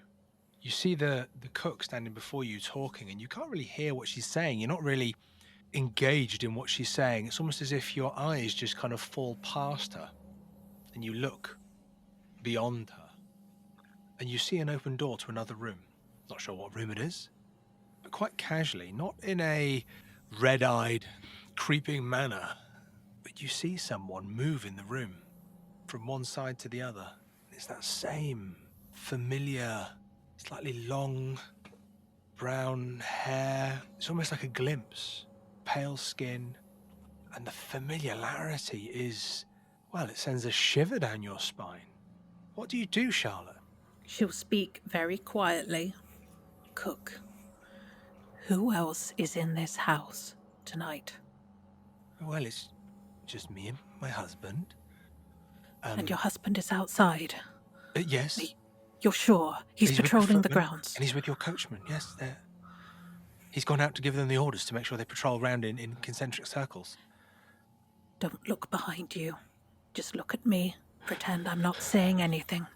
You see the cook standing before you talking, and you can't really hear what she's saying. You're not really engaged in what she's saying. It's almost as if your eyes just kind of fall past her and you look beyond her and you see an open door to another room. Not sure what room it is, but quite casually, not in a red-eyed, creeping manner, but you see someone move in the room from one side to the other. It's that same familiar, slightly long, brown hair. It's almost like a glimpse. Pale skin. And the familiarity is, well, it sends a shiver down your spine. What do you do, Charlotte? She'll speak very quietly. Cook, who else is in this house tonight? Well, it's just me and my husband. And your husband is outside? Yes. You're sure? He's patrolling the grounds. And he's with your coachman, yes. He's gone out to give them the orders to make sure they patrol around in concentric circles. Don't look behind you. Just look at me. Pretend I'm not saying anything.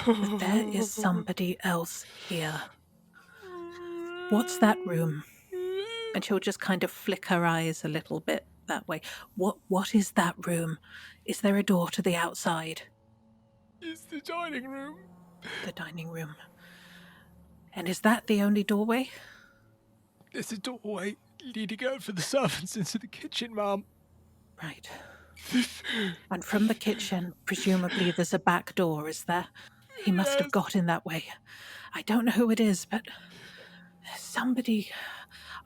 But there is somebody else here. What's that room? And she'll just kind of flick her eyes a little bit that way. What is that room? Is there a door to the outside? It's the dining room. The dining room. And is that the only doorway? There's a doorway leading out for the servants into the kitchen, Mum. Right. And from the kitchen, presumably there's a back door, is there? He must have got in that way. I don't know who it is, but somebody...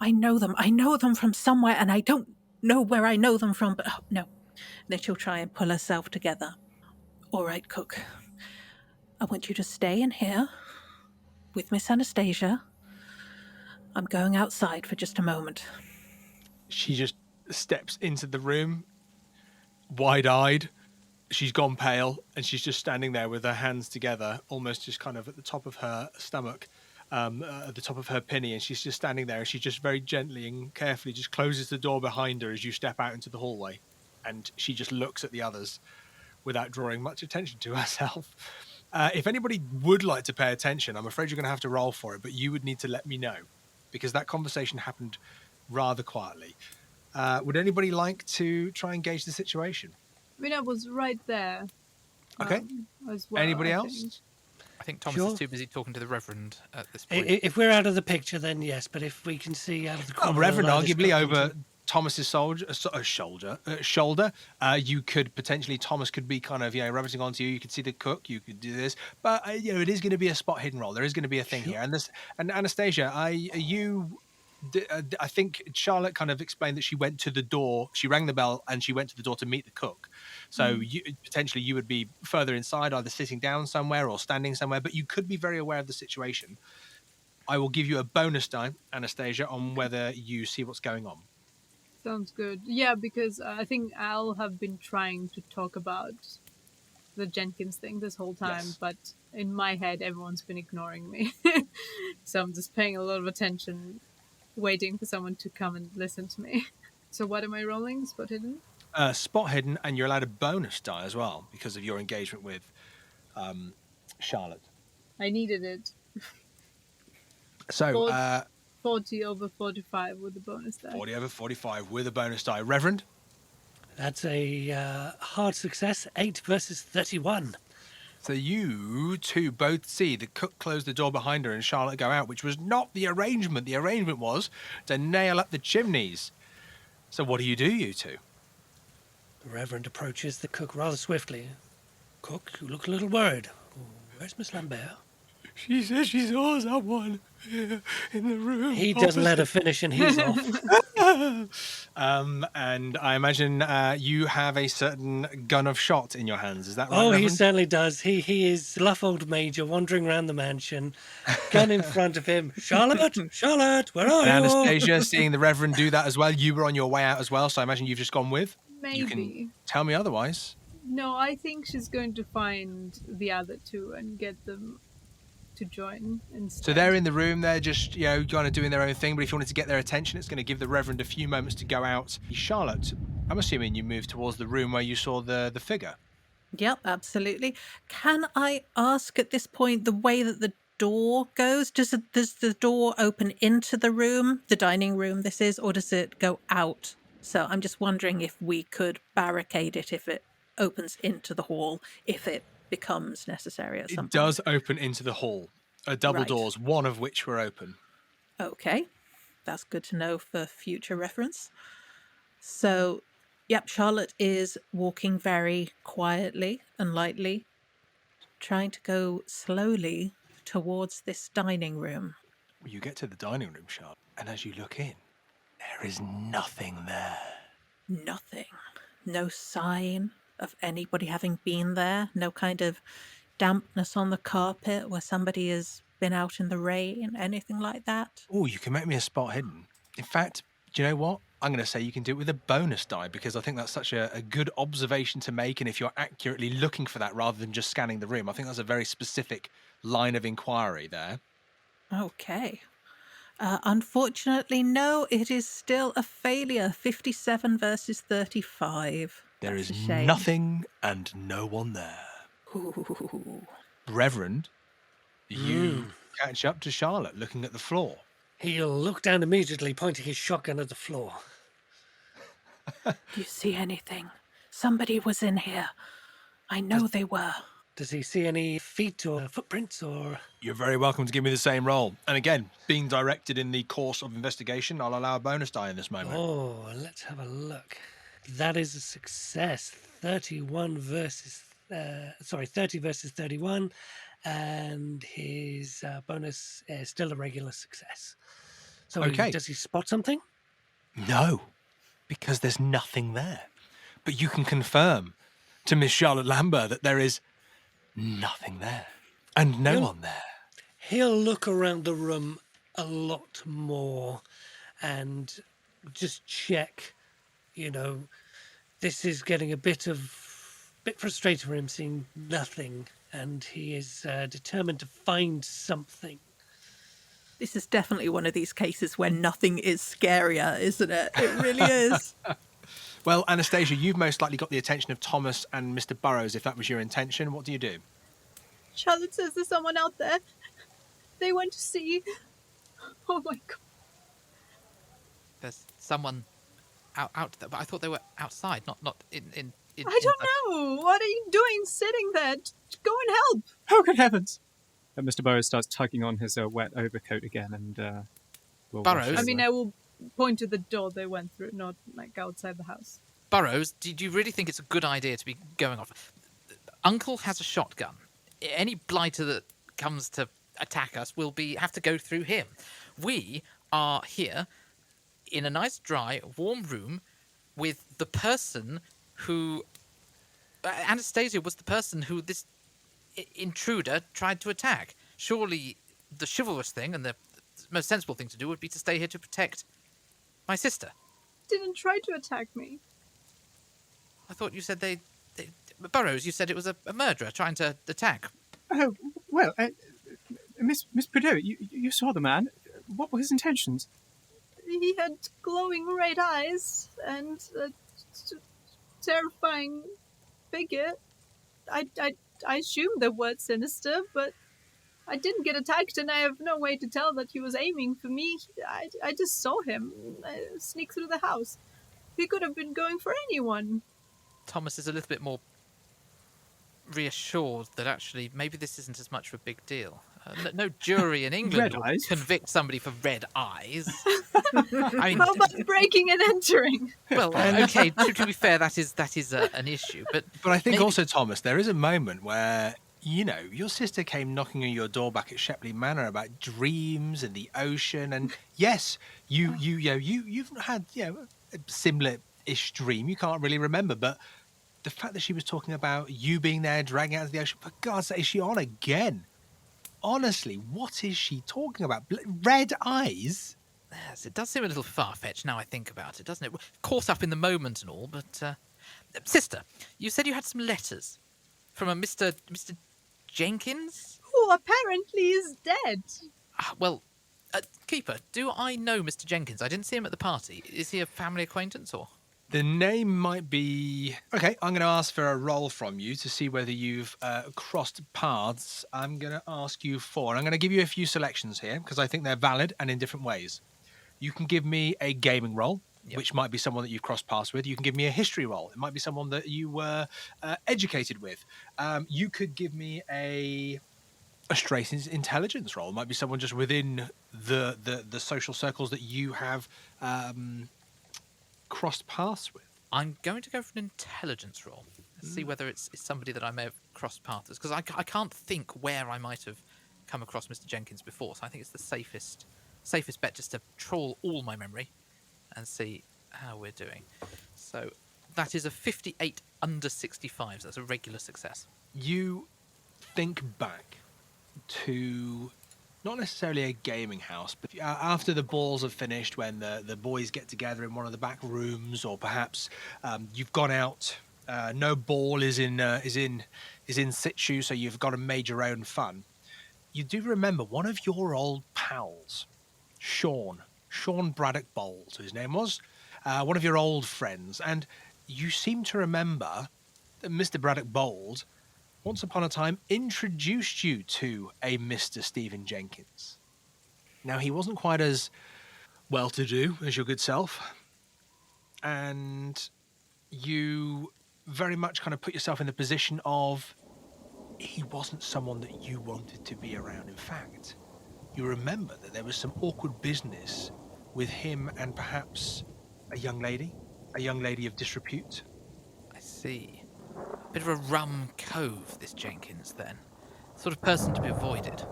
I know them from somewhere, and I don't know where I know them from, but no. Then she'll try and pull herself together. All right, Cook. I want you to stay in here with Miss Anastasia. I'm going outside for just a moment. She just steps into the room, wide-eyed. She's gone pale, and she's just standing there with her hands together, almost just kind of at the top of her stomach, at the top of her pinny, and she's just standing there, and she just very gently and carefully just closes the door behind her as you step out into the hallway, and she just looks at the others without drawing much attention to herself. If anybody would like to pay attention, I'm afraid you're going to have to roll for it, but you would need to let me know, because that conversation happened rather quietly. Would anybody like to try and gauge the situation? I mean, I was right there. Okay. As well, Anybody I else? think. I think Thomas Sure. is too busy talking to the Reverend at this point. If we're out of the picture, then yes. But if we can see out of the Well, corner, Reverend, of the eye, arguably this over could Thomas's shoulder, you could potentially, Thomas could be kind of, referencing onto you. You could see the cook. You could do this, but it is going to be a spot hidden role. There is going to be a thing here, and Anastasia, I think Charlotte kind of explained that she went to the door, she rang the bell, and she went to the door to meet the cook. So potentially you would be further inside, either sitting down somewhere or standing somewhere, but you could be very aware of the situation. I will give you a bonus die, Anastasia, on whether you see what's going on. Sounds good. Yeah, because I think Al have been trying to talk about the Jenkins thing this whole time, Yes. but in my head, everyone's been ignoring me. So I'm just paying a lot of attention, waiting for someone to come and listen to me. So what am I rolling? Spot hidden? Spot hidden, and you're allowed a bonus die as well because of your engagement with Charlotte. I needed it. So 40 over 45 with the bonus die. 40 over 45 with a bonus die. Reverend? That's a hard success. 8 versus 31. So you two both see the cook close the door behind her and Charlotte go out, which was not the arrangement. The arrangement was to nail up the chimneys. So what do, you two? The Reverend approaches the cook rather swiftly. Cook, you look a little worried. Where's Miss Lambert? She says she saw someone in the room. He doesn't let her finish and he's off. And I imagine you have a certain gun of shot in your hands. Is that right, Oh, he Reverend? certainly does. He is Luffold Major wandering around the mansion, gun in front of him. Charlotte, where are And you? Anastasia, seeing the Reverend do that as well, you were on your way out as well, so I imagine you've just gone with? Maybe. You can tell me otherwise. No, I think she's going to find the other two and get them to join instead. So they're in the room, they're just, kind of doing their own thing, but if you wanted to get their attention, it's going to give the Reverend a few moments to go out. Charlotte, I'm assuming you moved towards the room where you saw the figure. Yep, absolutely. Can I ask at this point the way that the door goes? Does the door open into the room, the dining room this is, or does it go out? So I'm just wondering if we could barricade it if it opens into the hall, if it becomes necessary at some It point. does open into the hall. Double Right. doors, one of which were open. Okay, that's good to know for future reference. So, yep, Charlotte is walking very quietly and lightly, trying to go slowly towards this dining room. You get to the dining room, Charlotte, and as you look in, there is nothing there. Nothing. No sign of anybody having been there. No kind of dampness on the carpet where somebody has been out in the rain. Anything like that. Oh, you can make me a spot hidden. In fact, do you know what? I'm going to say you can do it with a bonus die because I think that's such a good observation to make. And if you're accurately looking for that rather than just scanning the room, I think that's a very specific line of inquiry there. Okay. Unfortunately, no, it is still a failure. 57 versus 35. There That's is a shame. nothing and no one there. Ooh. Reverend, you catch up to Charlotte looking at the floor. He'll look down immediately, pointing his shotgun at the floor. Do you see anything? Somebody was in here. I know they were. Does he see any feet or footprints or... You're very welcome to give me the same roll. And again, being directed in the course of investigation, I'll allow a bonus die in this moment. Oh, let's have a look. That is a success. 30 versus 31. And his bonus is still a regular success. So Okay. Does he spot something? No, because there's nothing there. But you can confirm to Miss Charlotte Lambert that there is nothing there and no one there. He'll look around the room a lot more and just check, this is getting a bit frustrated for him seeing nothing, and he is determined to find something. This is definitely one of these cases where nothing is scarier, isn't it? It really is. Well, Anastasia, you've most likely got the attention of Thomas and Mr. Burrows, if that was your intention. What do you do? Charlotte says there's someone out there. They went to see. Oh my god. There's someone out there, but I thought they were outside, not in I don't know. What are you doing sitting there? Go and help. Oh, good heavens! And Mr. Burrows starts tugging on his wet overcoat again, and will Burrows? wash I mean, over. I will point to the door they went through, not like outside the house. Burrows, do you really think it's a good idea to be going off? Uncle has a shotgun. Any blighter that comes to attack us will have to go through him. We are here in a nice, dry, warm room with the person who... Anastasia was the person who this intruder tried to attack. Surely the chivalrous thing and the most sensible thing to do would be to stay here to protect my sister. Didn't try to attack me. I thought you said they Burrows, you said it was a murderer trying to attack. Oh, well, Miss Prideaux, you saw the man. What were his intentions? He had glowing red eyes and a terrifying figure. I assumed the word sinister, but I didn't get attacked, and I have no way to tell that he was aiming for me. I just saw him sneak through the house. He could have been going for anyone. Thomas is a little bit more reassured that actually maybe this isn't as much of a big deal. No jury in England Red would eyes? convict somebody for red eyes. I mean, How about breaking and entering? well, okay. To be fair, that is an issue. But I think maybe- also, Thomas, there is a moment where, your sister came knocking on your door back at Shepley Manor about dreams and the ocean. And yes, you've had, a similar-ish dream. You can't really remember, but the fact that she was talking about you being there, dragging out of the ocean, for God's sake, is she on again? Honestly, what is she talking about? Red eyes? Yes, it does seem a little far-fetched now I think about it, doesn't it? Caught up in the moment and all, but... Sister, you said you had some letters from a Mr. Jenkins? Who apparently is dead. Well, Keeper, do I know Mr. Jenkins? I didn't see him at the party. Is he a family acquaintance, or...? The name might be... Okay, I'm going to ask for a roll from you to see whether you've crossed paths. I'm going to ask you for... I'm going to give you a few selections here, because I think they're valid and in different ways. You can give me a gaming roll, which might be someone that you've crossed paths with. You can give me a history roll. It might be someone that you were educated with. You could give me a straight intelligence roll. It might be someone just within the social circles that you have... crossed paths with. I'm going to go for an intelligence roll. See whether it's somebody that I may have crossed paths with, because I can't think where I might have come across Mr. Jenkins before, so I think it's the safest bet just to trawl all my memory and see how we're doing. So that is a 58 under 65, so that's a regular success. You think back to not necessarily a gaming house, but after the balls have finished, when the boys get together in one of the back rooms, or perhaps you've gone out, no ball is in situ, so you've got to made your own fun. You do remember one of your old pals, Sean Braddock Bowles, his name was, one of your old friends, and you seem to remember that Mr. Braddock Bowles once upon a time introduced you to a Mr. Stephen Jenkins. Now, he wasn't quite as well-to-do as your good self, and you very much kind of put yourself in the position of he wasn't someone that you wanted to be around. In fact, you remember that there was some awkward business with him and perhaps a young lady of disrepute. I see. Bit of a rum cove, this Jenkins, then. Sort of person to be avoided.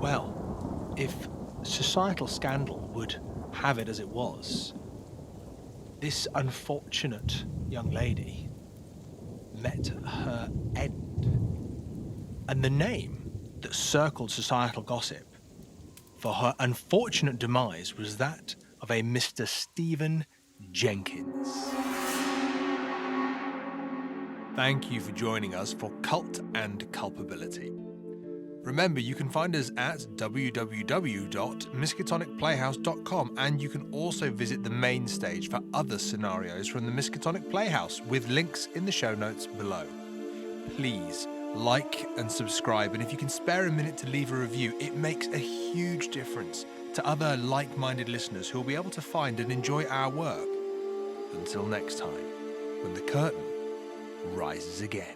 Well, if societal scandal would have it as it was, this unfortunate young lady met her end. And the name that circled societal gossip for her unfortunate demise was that of a Mr. Stephen Jenkins. Thank you for joining us for Cult and Culpability. Remember, you can find us at www.miskatonicplayhouse.com, and you can also visit the main stage for other scenarios from the Miskatonic Playhouse, with links in the show notes below. Please like and subscribe, and if you can spare a minute to leave a review, it makes a huge difference to other like-minded listeners who will be able to find and enjoy our work. Until next time, when the curtain rises again.